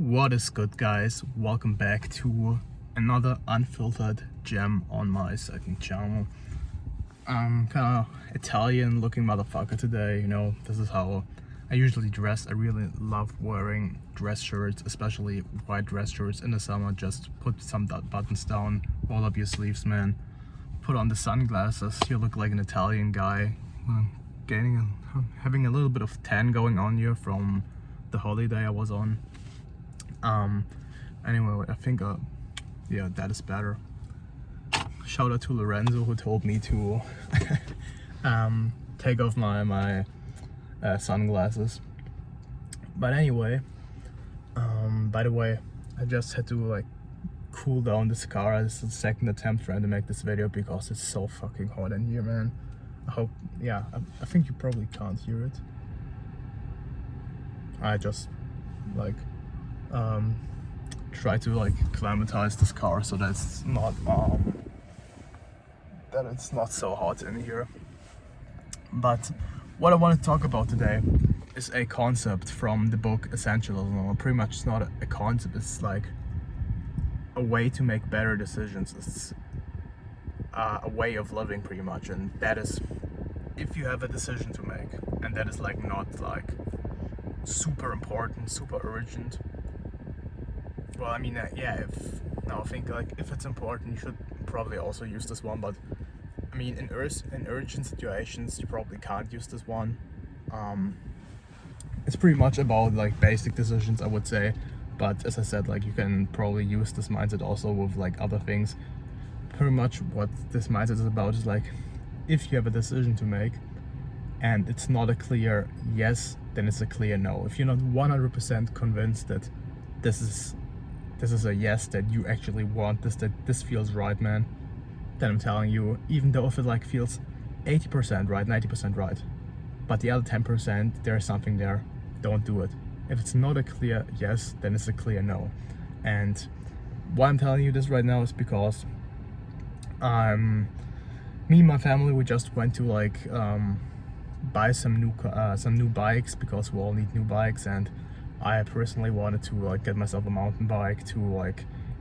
What is good, guys? Welcome back to another unfiltered gem on my second channel. I'm kind of Italian looking motherfucker today, you know. This is how I usually dress. I really love wearing dress shirts, especially white dress shirts in the summer. Just put some buttons down, roll up your sleeves, man. Put on the sunglasses. You look like an Italian guy. Having a little bit of tan going on here from the holiday I was on. Anyway, I think yeah, that is better. Shout out to Lorenzo, who told me to take off my sunglasses. But anyway, by the way, I just had to cool down this car. This is the second attempt trying to make this video because it's so fucking hot in here, man. I think you probably can't hear it. I just try to climatize this car so that it's not so hot in here. But what I want to talk about today is a concept from the book Essentialism. Well, pretty much it's not a concept, it's like a way to make better decisions. It's a way of living, pretty much, and that is if you have a decision to make, and that is not super important, super urgent. Well, I mean, I think if it's important, you should probably also use this one. But I mean, in urgent situations, you probably can't use this one. It's pretty much about basic decisions, I would say. But as I said, you can probably use this mindset also with other things. Pretty much what this mindset is about is if you have a decision to make and it's not a clear yes, then it's a clear no. If you're not 100% convinced that this is a yes, that you actually want this, that this feels right, man, then I'm telling you, even though if it feels 80% right, 90% right, but the other 10%, there's something there, don't do it. If it's not a clear yes, then it's a clear no. And why I'm telling you this right now is because me and my family, we just went to buy some new bikes because we all need new bikes, and I personally wanted to get myself a mountain bike to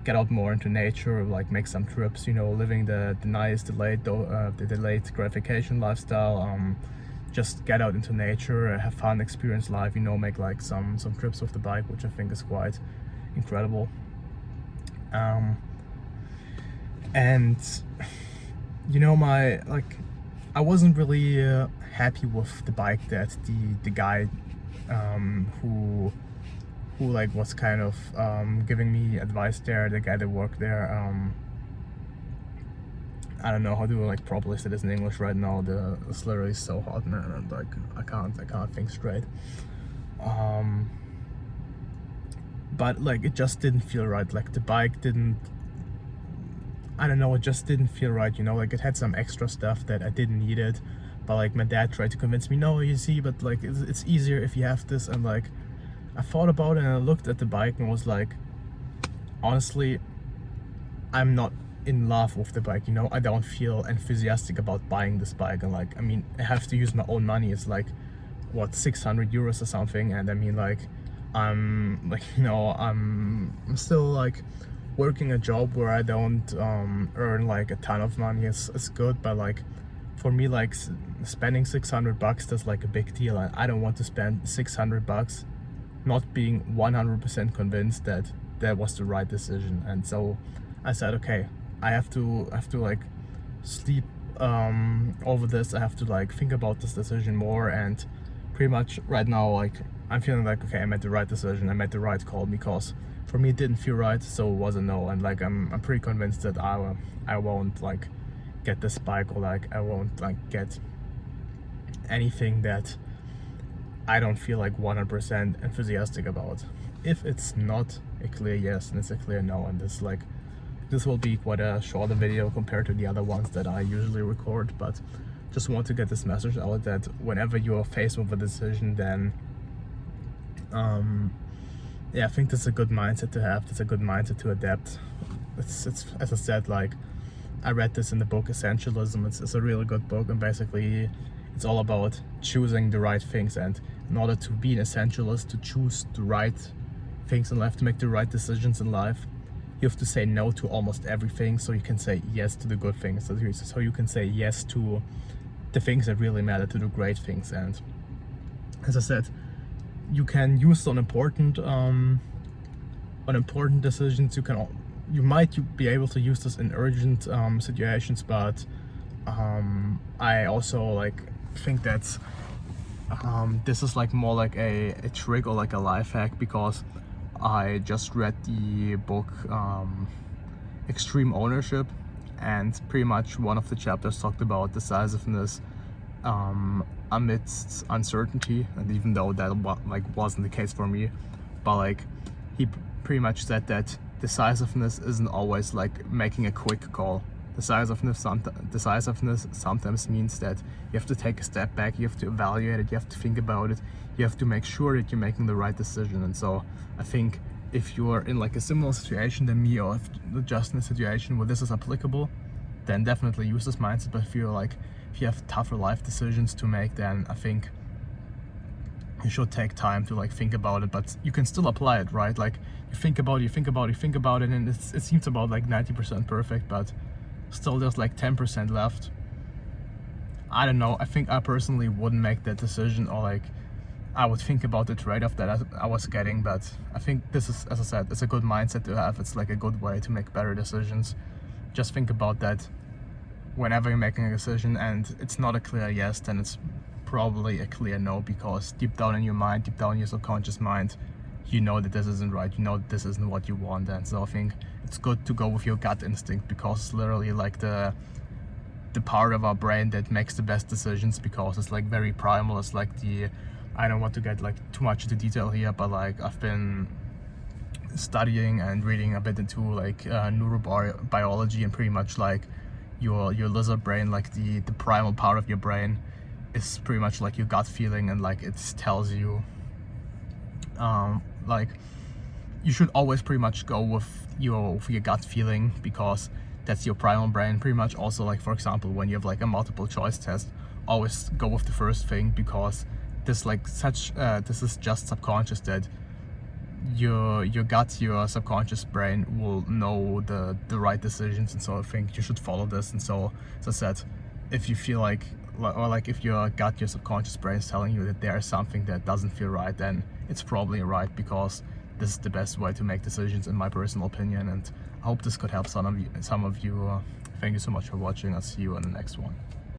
get out more into nature, make some trips, you know, living the delayed gratification lifestyle. Just get out into nature, have fun, experience life, you know, make some trips with the bike, which I think is quite incredible. And you know, I wasn't really happy with the bike that the guy who was kind of giving me advice there, the guy that worked there. I don't know how to properly say this in English right now. It's literally so hot, man, and I can't think straight. But it just didn't feel right. The bike didn't, I don't know, it just didn't feel right, you know. It had some extra stuff that I didn't need it, but my dad tried to convince me, no, you see, but it's easier if you have this. And I thought about it and I looked at the bike and was honestly, I'm not in love with the bike, you know. I don't feel enthusiastic about buying this bike, and I mean, I have to use my own money. It's what, 600 euros or something, and I mean, I'm you know, I'm still working a job where I don't earn a ton of money. It's good, but for me, spending 600 bucks, that's a big deal, and I don't want to spend 600 bucks not being 100% convinced that that was the right decision. And so I said, okay, I have to sleep over this. I have to think about this decision more, and pretty much right now I'm feeling okay, I made the right decision, I made the right call, because for me it didn't feel right, so it was a no. And I'm pretty convinced that I won't get this bike, or I won't get anything that I don't feel 100% enthusiastic about. If it's not a clear yes, then it's a clear no. And this will be quite a shorter video compared to the other ones that I usually record, but just want to get this message out that whenever you are faced with a decision, then I think that's a good mindset to have. That's a good mindset to adapt. It's as I said, I read this in the book Essentialism. It's a really good book, and basically it's all about choosing the right things. And in order to be an essentialist, to choose the right things in life, to make the right decisions in life, you have to say no to almost everything so you can say yes to the good things. So you can say yes to the things that really matter, to the great things. And as I said, you can use on important decisions. You might be able to use this in urgent situations, but I also like think that this is like more like a trick or like a life hack, because I just read the book Extreme Ownership, and pretty much one of the chapters talked about decisiveness amidst uncertainty. And even though that wasn't the case for me, but like he pretty much said that decisiveness isn't always like making a quick call. Decisiveness sometimes means that you have to take a step back, you have to evaluate it, you have to think about it, you have to make sure that you're making the right decision. And so I think if you're in like a similar situation than me, or if just in a situation where this is applicable, then definitely use this mindset. But if you have tougher life decisions to make, then I think you should take time to like think about it, but you can still apply it, right? Like you think about it, and it seems about like 90% perfect, but still there's like 10% left. I don't know. I think I personally wouldn't make that decision, or like I would think about the trade-off that I was getting. But I think this is, as I said, it's a good mindset to have. It's like a good way to make better decisions. Just think about that whenever you're making a decision, and it's not a clear yes, then it's probably a clear no, because deep down in your mind, deep down in your subconscious mind, you know that this isn't right, you know that this isn't what you want. And so I think it's good to go with your gut instinct, because it's literally like the part of our brain that makes the best decisions, because it's like very primal. It's like I don't want to get like too much into detail here, but like I've been studying and reading a bit into like neurobiology, and pretty much like your lizard brain, like the primal part of your brain, is pretty much like your gut feeling, and like it tells you like you should always pretty much go with your gut feeling, because that's your primal brain. Pretty much also, like for example, when you have like a multiple choice test, always go with the first thing, because this is just subconscious, that your gut, your subconscious brain will know the right decisions. And so I think you should follow this. And so, as I said, if you feel like, or like if your gut, your subconscious brain is telling you that there is something that doesn't feel right, then it's probably right, because this is the best way to make decisions, in my personal opinion. And I hope this could help some of you. Thank you so much for watching. I'll see you in the next one.